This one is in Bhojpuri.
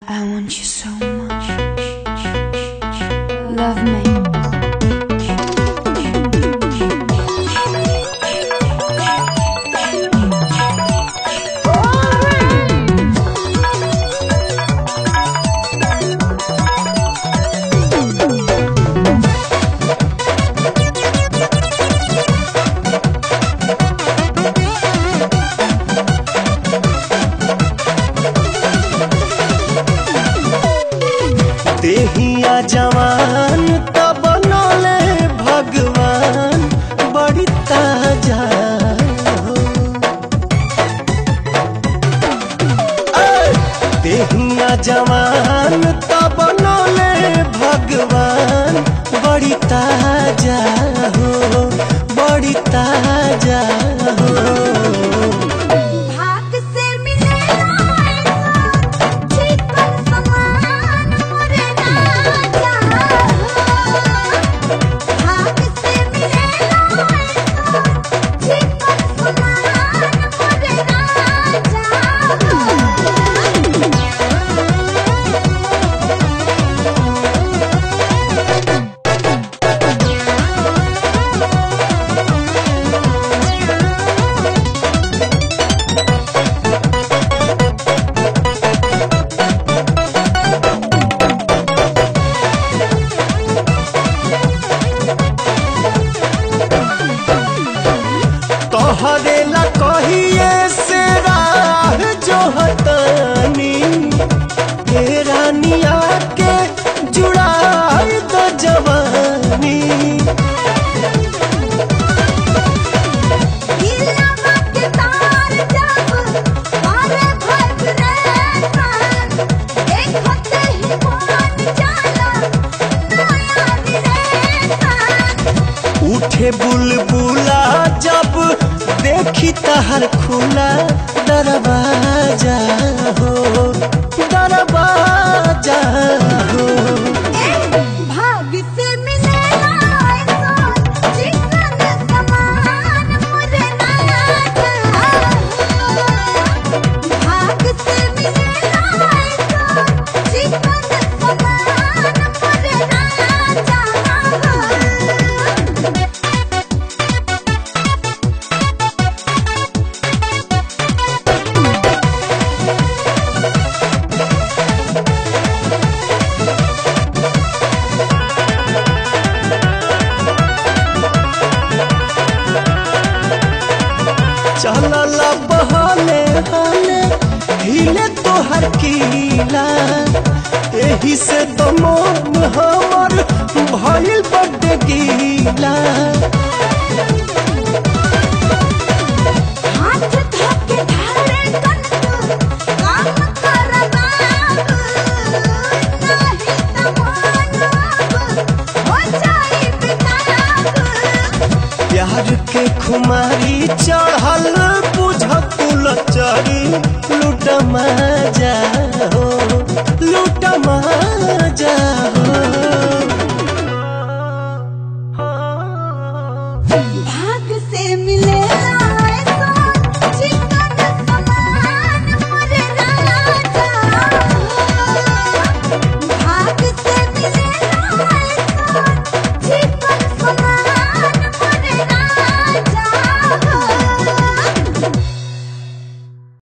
I want you so much. Love me. देहिया जवान तब बनले भगवान बड़ी ताजा हो। देहिया जवान तब बनले भगवान बड़ी ताजा हो, बड़ी ताजा हो। तोहरेला कहिए से राह जो हतानी हे रानिया के जुड़ाई तो जवानी। उठे बुलबुला जब देखी तहर खुला दरवाजा हो, दरवाजा हो। भाग से मिलेला चिकन समान मुझे राजा हो। भाग से मिलेला चिकन समान मुझे राजा हो। चलला बहाने हाने हिले तोहर कीला, एही से तो मन हमर भइल बड्डे गीला। हाथ धोके धारे कन काम कर बाबू, नहीं तमाना हो जाई बेताबू। प्यार के खुमारी चढ़ल बुझ कुल चरी लुट मजा